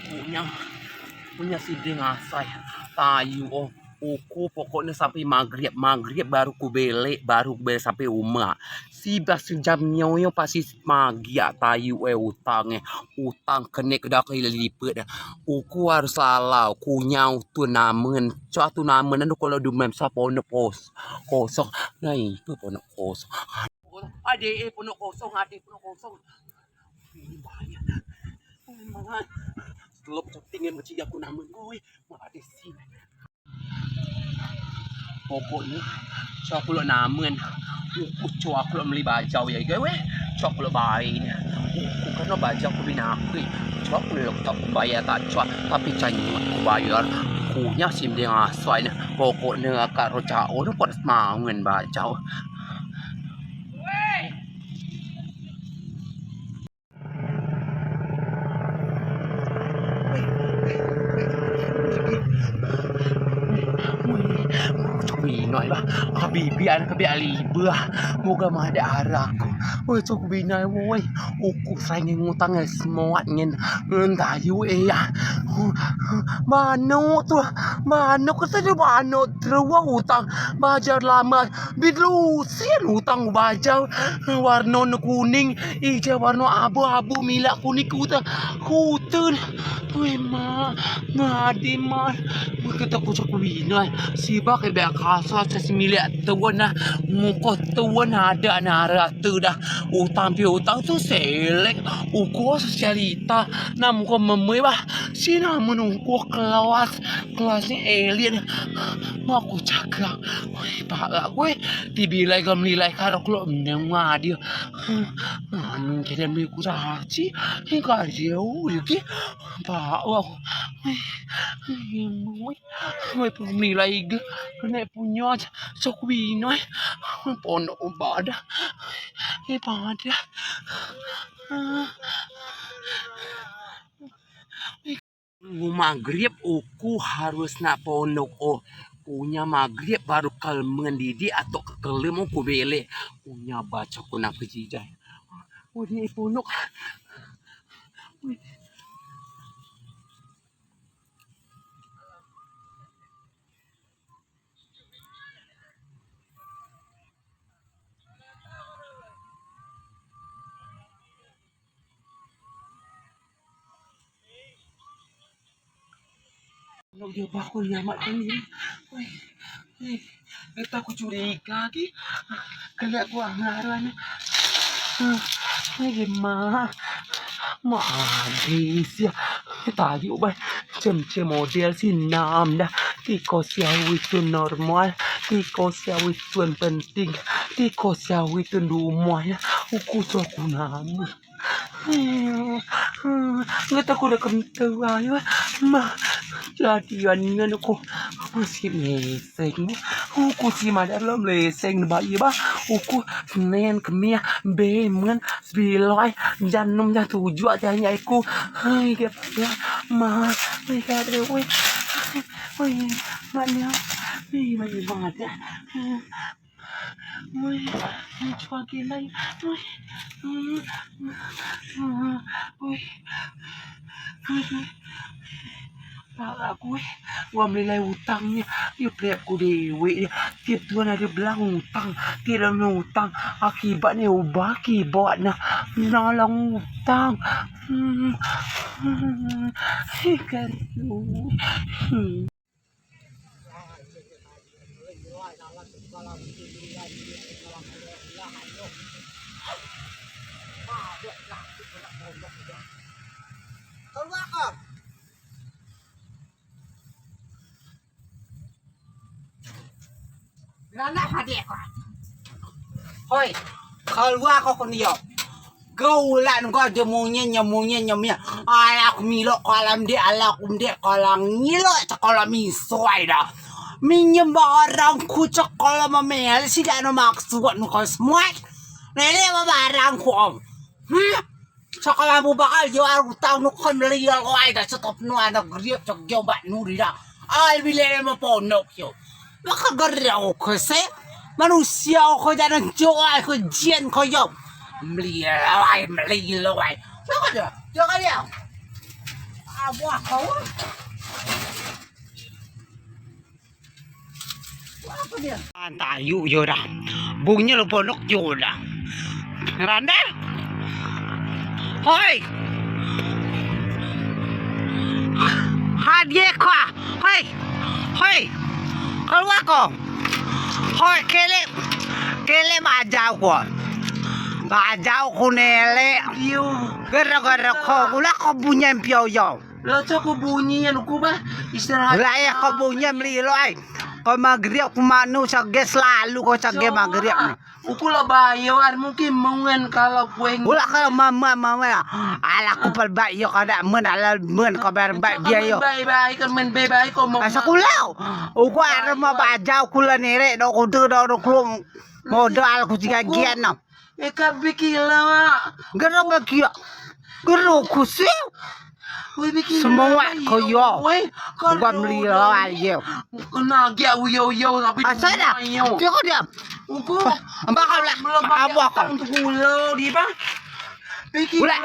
punya punya siding asai tayu oh uku pokoknya sampai maghrib baru ku beli sampai rumah si sejam nyoyo pasti magia tayu utang kene kedak lipet uku harus lalau kunyau tu namen tu namen anu kalau dumem sa pono kosong nah itu pono kosong ade pono kosong ini bahaya mana telop tingin macam aku namen oi mau ada sini pokoknya cho aku lo namen cho aku lo beli bajau ya gue cho aku lo bayi ni aku kan lo bajau aku bina aku cho aku lo tak bayar tak cho tapi canggih aku bayar kunya sim dia ngasai ni pokoknya akak rojau tu pot mangen bajau Binoi ba kabibian liba moga mah ada araku oi cok binai woi uku sayang ngutang semua ngen tayu ya mano tuh mano kata dia mano terus utang bajar lama bilu sian utang bajar warna kuning hijau warna abu-abu milak kuning kutun oi ma ngadi mah kita cok binai si bak kasa sesimilik tuan nah muka tuan ada nara tu dah utang tu selek uku sosialita nah muka memui bah si namun uku kelasnya alien aku cakap pak gue dibilai nilai kalau kalau mendengar dia kita beli kurasi enggak jauh lagi pak gue nilai nek punya sok binoi pondok pada maghrib uku harus nak pondok punya maghrib baru kalmen didi atau kekelem ku bele punya baca ku nak kejijai di pondok Kalau dia bakul nyamak ini, kita aku curiga lagi. Kalau aku anggaran, gimana? Habis ya. Tadi ubah cem model si nam dah. Tiko siaw itu normal, tiko siaw itu penting, tiko siaw itu rumah ya. Uku aku namu. Nggak tahu udah kental aja mah jadian aku masih meseng aku sih madar lo meseng bayi bah aku senen kemia bemen sebilai janum dah tujuh aja aku hai ya mah mereka ada woi mana bayi banget ya woi coba gila woi aku gua nilai utangnya dia beli aku dewe tiap tuan ada belang utang tidak utang akibatnya ubah akibatnya nolong utang ikan keluar kok Nana hadir kok. Hoi, keluar kok dia. Gaulan kau jemunya. Ay aku milo kolam dia ala dia kolam ngilo kolam misoi dah. Minjem barangku kolam mamel si dah no maksud no kau semua. Nene barangku om. Sekolah mu bakal jual utang no kon beli kau dah stop no anak griep cok jobat nuri dah. Ay bilele mo ponok yo. Baka garaw ko se manusia ko jangan jual ko jian ko yo melilawai jangan dia abo ako. Apa dia? Tayo yun bunyi lo ponok yun Randa Hoy Hadiah ko Hoy Hoy keluar ko Hoy kele bajau ko nele gara-gara ko gula ko bunyi piao yo Lah ko bunyi ano ko ba? Istirahat. Laya ko bunyi melilo ay kau magriak kumano sa ges lalu kau sa ges magriak. Ukula bayo ar mungkin mungen kalau kue. Wala ka mama ala ko pal bayo kada men ala men ka ber ba biayo. Bye kan men bye ko mo. Asa kulaw. Uko ara ma bajaw kula nere do ko do klum modal ko tiga gian no. Eka bikila. Gero ba kia. Gero ko si. Semua ko yo. Gua melilo ayo. Kena gia yo tapi. Asada. Dia ko dia. Uko. Bakal lah. Abo ako. Kulo di ba? Bikila.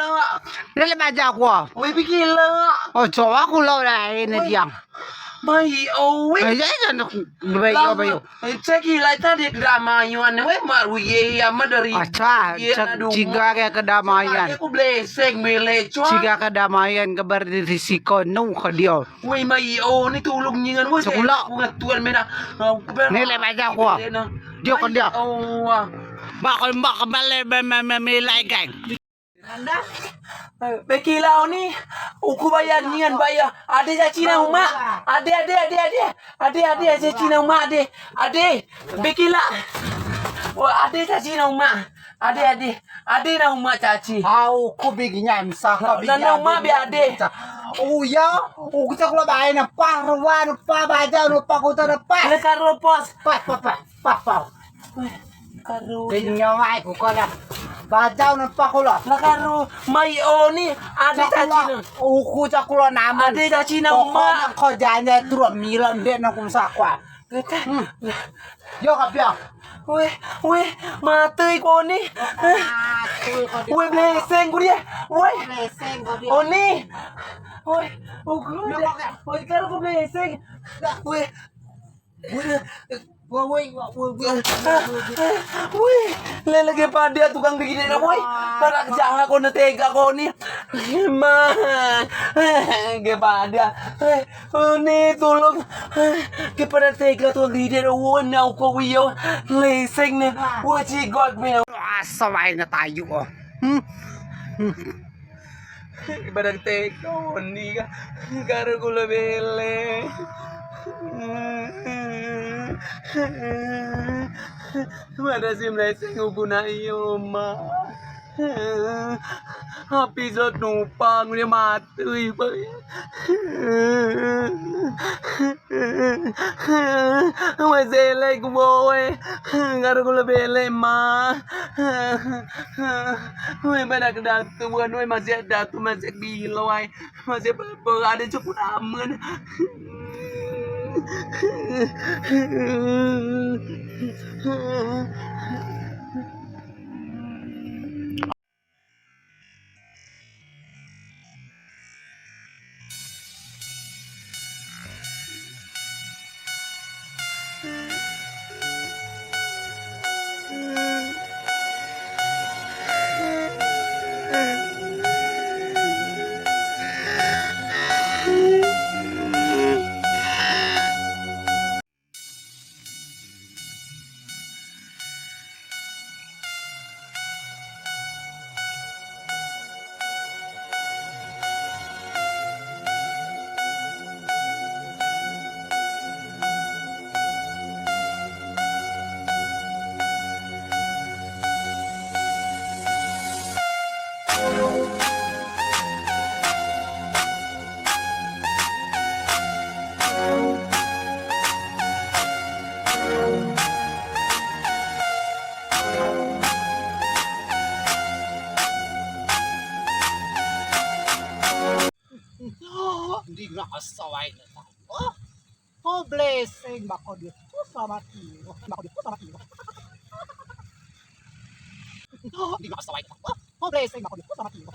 Dale bajaw ko. Oi bikila. Oh, coba kulo lah ini dia. Mai owe. Ay, ano bayo. Ceki lai tadi kedamaian we maru ye ama dari. Acha, jika kayak kedamaian. Aku blessing mele cua. Jika kedamaian kabar di risiko no kadio. We mai o ni tulung nyingan we. Sekolah. Pengatuan mena. Nile baca ko. Dia ko dia. Oh. Bakal male memilai gang. Anda Bekila ni uku bayar nyian bayar ade sa Cina uma ade sa Cina uma ade Bekila wah ade sa Cina uma ade na uma caci Au ko biginya imsa ko na uma bi ade uya uku ta kula bae na parwan pa baja no pa ko ta pa le karo pos pa karo biginya ai ko kala bajaw na pa kula la karo mai oni ade sa Cina uku ta kula nama ade sa Cina uma ko janya tru milan de na kum sakwa yo kapya we matei ko ni we blessing ko dia we oni we karo ko blessing we lelaki pada tukang bikin na boy para jangan ko natega ko ni man ke pada ni tulong ke pada tega to leader wo na ko wiyo lesing ni wo chi god me asaway na tayo ko pada tega ni ka karo ko labele Mana sih mereka ngubuna iyo ma episode numpang dia mati masih like boy ngaruh gula bele ma pada kedatu bukan masih datu masih biloi masih ada cukup aman Hindi na kasaway na tayo. Oh, blessing. Bako dito sa matino. Bako dito sa matino. Hindi na kasaway na tayo. Oh, blessing. Bako dito sa matino.